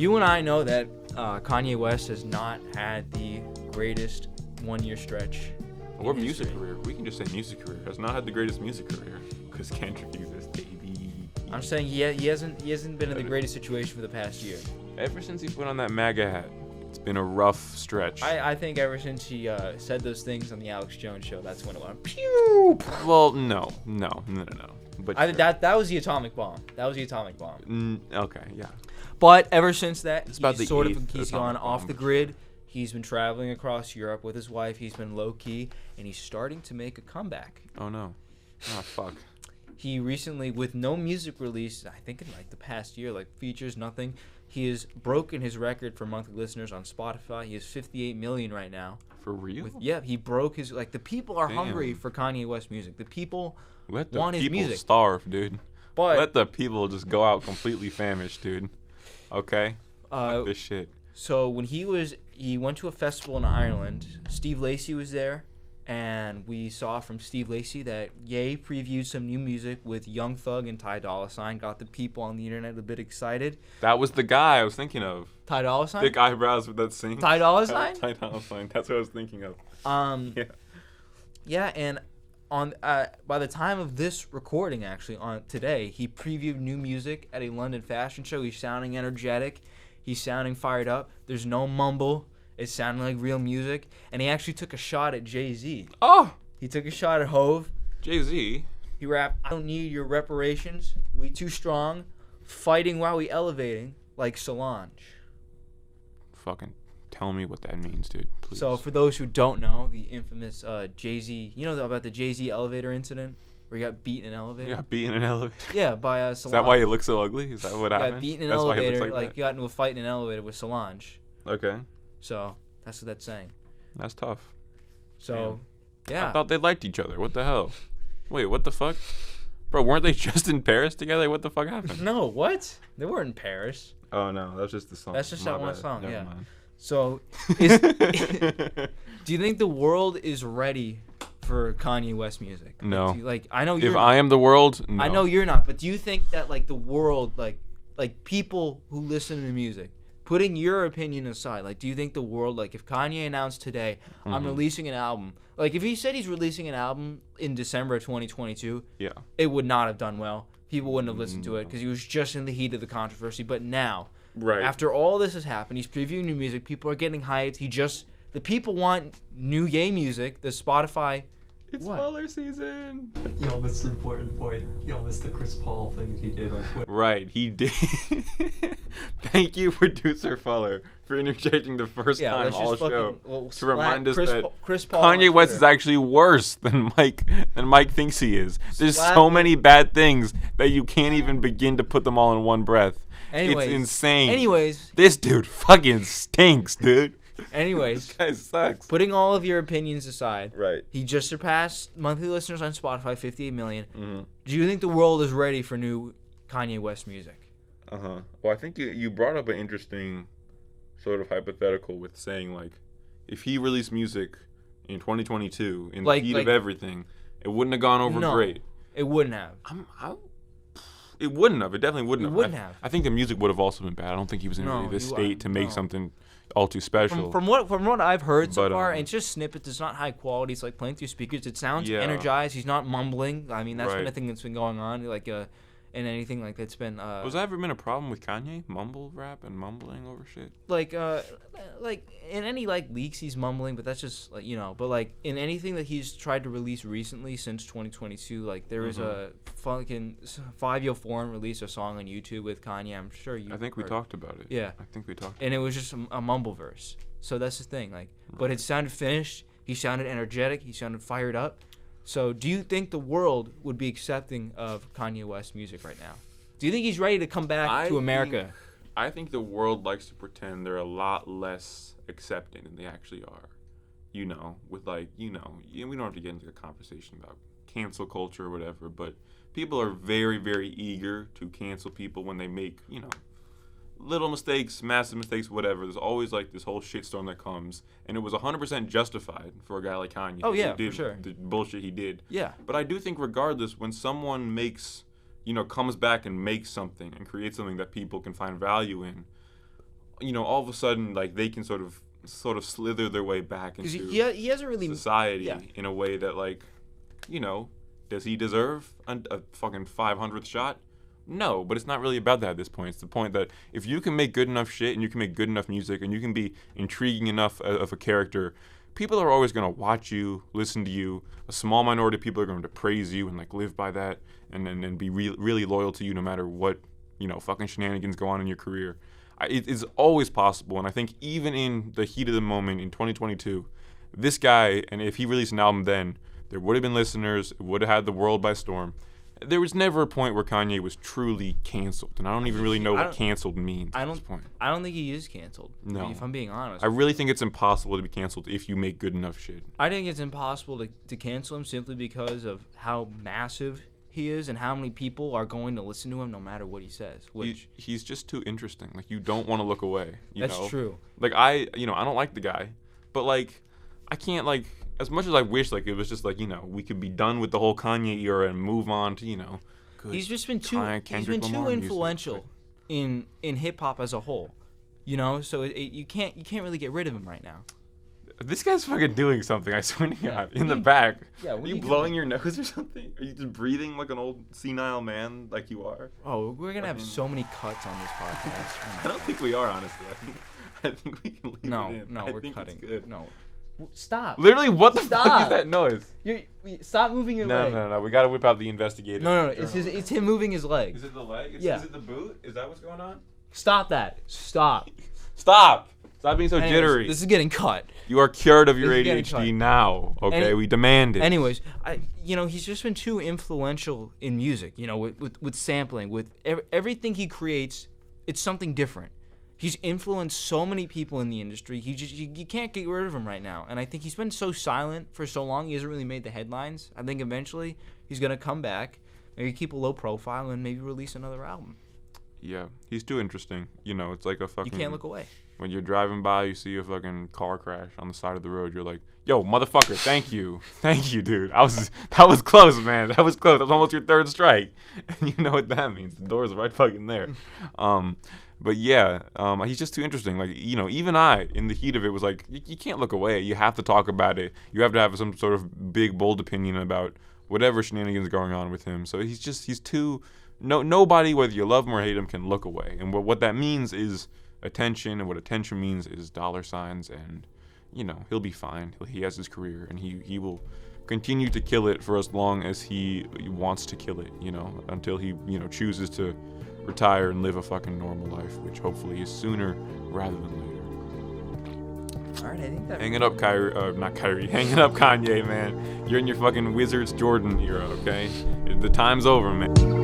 You and I know that Kanye West has not had the greatest one-year stretch. Or music career. We can just say music career. Has not had the greatest music career. Because Kendrick exists, baby. I'm saying he hasn't been in the greatest situation for the past year. Ever since he put on that MAGA hat, it's been a rough stretch. I think ever since he said those things on the Alex Jones show, that's when it went pew. Well, no. But that was the atomic bomb. Okay, yeah. But ever since that, It's about he's gone atomic off bomb. the grid. He's been traveling across Europe with his wife. He's been low key, and he's starting to make a comeback. Oh no. Oh fuck. He recently, with no music release, I think in like the past year, like features, nothing, he has broken his record for monthly listeners on Spotify. He has 58 million right now. For real? He broke his, like, the people are Damn. hungry for Kanye West music. The people Let the want his people music. starve, dude. But Let the people just go out completely famished, dude. Okay? Fuck this shit. So when he went to a festival in Ireland. Steve Lacy was there, and we saw from Steve Lacy that Ye previewed some new music with Young Thug and Ty Dolla $ign. Got the people on the internet a bit excited. That was the guy I was thinking of. Ty Dolla $ign? Thick eyebrows with that sing. Ty Dolla $ign? Ty Dolla $ign. That's what I was thinking of. Yeah. Yeah, and on by the time of this recording, actually, on today, he previewed new music at a London fashion show. He's sounding energetic. He's sounding fired up. There's no mumble. It's sounding like real music. And he actually took a shot at Jay-Z. Oh! He took a shot at Hove. Jay-Z. He rapped, "I don't need your reparations. We too strong. Fighting while we elevating like Solange." Fucking tell me what that means, dude. Please. So for those who don't know, the infamous Jay-Z, you know about the Jay-Z elevator incident where he got beat in an elevator? Yeah, being in an elevator. Yeah, by Solange. Is that why he looks so ugly? Is that what happened? Got beat in an That's why he elevator, looks like got into a fight in an elevator with Solange. that? Okay. So that's what that's saying. That's tough. So, I yeah. thought they liked each other. What the hell? Wait, what the fuck? Bro, weren't they just in Paris together? What the fuck happened? No, what? They were in Paris. Oh, no. That's just the song. That's just My that one bad. song, Never yeah. mind. So, do you think the world is ready for Kanye West music? No. I know you're If I am the world, no. I know you're not, but do you think that like the world, like people who listen to music, putting your opinion aside, like do you think the world, like if Kanye announced today, I'm releasing an album, like if he said he's releasing an album in December of 2022, Yeah. it would not have done well. People wouldn't have listened to it because he was just in the heat of the controversy. But now, Right. after all this has happened, he's previewing new music. People are getting hyped. The people want new Ye music. The Spotify. It's What? Fuller season. Yo, that's an important point. Yo, that's the Chris Paul thing he did on Twitter. Right, he did. Thank you, producer Fuller, for interjecting the first time let's all just show fucking, to remind us that Chris Paul on Kanye West Twitter. is actually worse than Mike thinks he is. There's Slap so me. many bad things that you can't even begin to put them all in one breath. Anyways, It's insane. Anyways, This dude fucking stinks, dude. This guy sucks. putting all of your opinions aside, Right. he just surpassed monthly listeners on Spotify, 58 million. Mm-hmm. Do you think the world is ready for new Kanye West music? Uh-huh. Well, I think you brought up an interesting sort of hypothetical with saying, like, if he released music in 2022, in the heat of everything, it wouldn't have gone over No. great. It wouldn't have. It wouldn't have. It definitely wouldn't It have. wouldn't have. I think the music would have also been bad. I don't think he was in No, really this you- state to make no. something all too special. From what I've heard so But, far, and it's just snippets. It's not high quality. It's like playing through speakers. It sounds Yeah. energized. He's not mumbling. I mean, that's been a Right. thing that's been going on. And anything like that's been Was that ever been a problem with Kanye? Mumble rap and mumbling over shit? like in any like leaks he's mumbling, but that's just like but like in anything that he's tried to release recently since 2022, like there was a fucking 5-year foreign released a song on YouTube with Kanye. I'm sure you. I think we heard. talked about it. Yeah. I think we talked. And it was just a mumble verse. So that's the thing. Like, but it sounded finished. He sounded energetic. He sounded fired up. So do you think the world would be accepting of Kanye West music right now? Do you think he's ready to come back to America? I think the world likes to pretend they're a lot less accepting than they actually are. With we don't have to get into a conversation about cancel culture or whatever, but people are very, very eager to cancel people when they make, little mistakes, massive mistakes, whatever. There's always like this whole shitstorm that comes, and it was 100% justified for a guy like Kanye. Oh, who yeah, did for sure. the bullshit he did. Yeah. But I do think regardless, when someone comes back and makes something and creates something that people can find value in, all of a sudden, like, they can sort of slither their way back Because into he hasn't really society in a way that, like, does he deserve a fucking 500th shot? No, but it's not really about that at this point. It's the point that if you can make good enough shit and you can make good enough music and you can be intriguing enough of a character, people are always going to watch you, listen to you. A small minority of people are going to praise you and, like, live by that and be really loyal to you no matter what, fucking shenanigans go on in your career. It's always possible, and I think even in the heat of the moment in 2022, this guy, and if he released an album then, there would have been listeners, it would have had the world by storm. There was never a point where Kanye was truly canceled, and I don't even really know what canceled means at this point. I don't think he is canceled. No. If I'm being honest. I really think it's impossible to be canceled if you make good enough shit. I think it's impossible to cancel him simply because of how massive he is and how many people are going to listen to him no matter what he says. He's just too interesting. Like, you don't want to look away. That's true. Like, I don't like the guy, but, like, I can't, like, as much as I wish, like, it was just, like, we could be done with the whole Kanye era and move on to, good he's just been too influential in hip hop as a whole, so you can't really get rid of him right now. This guy's fucking doing something, I swear to God. In the back. Yeah, are you blowing your nose or something? Are you just breathing like an old senile man like you are? Oh, we're going to have so many cuts on this podcast. I don't think we are, honestly. I think we can leave it in. No, we're cutting. It's good. No. Stop. Literally, what the fuck is that noise? Stop moving your leg. No. We got to whip out the investigative. No. It's him moving his leg. Is it the leg? Is it the boot? Is that what's going on? Stop that. Stop. Stop being so jittery. This is getting cut. You are cured of your ADHD now, okay? We demand it. Anyways, he's just been too influential in music, with sampling, with everything he creates, it's something different. He's influenced so many people in the industry. You can't get rid of him right now. And I think he's been so silent for so long, he hasn't really made the headlines. I think eventually he's going to come back, maybe keep a low profile, and maybe release another album. Yeah, he's too interesting. It's like a fucking... You can't look away. When you're driving by, you see a fucking car crash on the side of the road, you're like, yo, motherfucker, thank you. Thank you, dude. That was close, man. That was close. That was almost your third strike. And you know what that means. The door's right fucking there. But yeah, he's just too interesting. Like, even I, in the heat of it, was like, you can't look away. You have to talk about it. You have to have some sort of big, bold opinion about whatever shenanigans going on with him. So he's too... Nobody, whether you love him or hate him, can look away. And what that means is attention, and what attention means is dollar signs, and, he'll be fine. He has his career, and he will continue to kill it for as long as he wants to kill it, until he, chooses to retire and live a fucking normal life, which hopefully is sooner rather than later. All right, I think that... Hang it up, not Kyrie. Hang it up, Kanye, man. You're in your fucking Wizards Jordan era, okay? The time's over, man.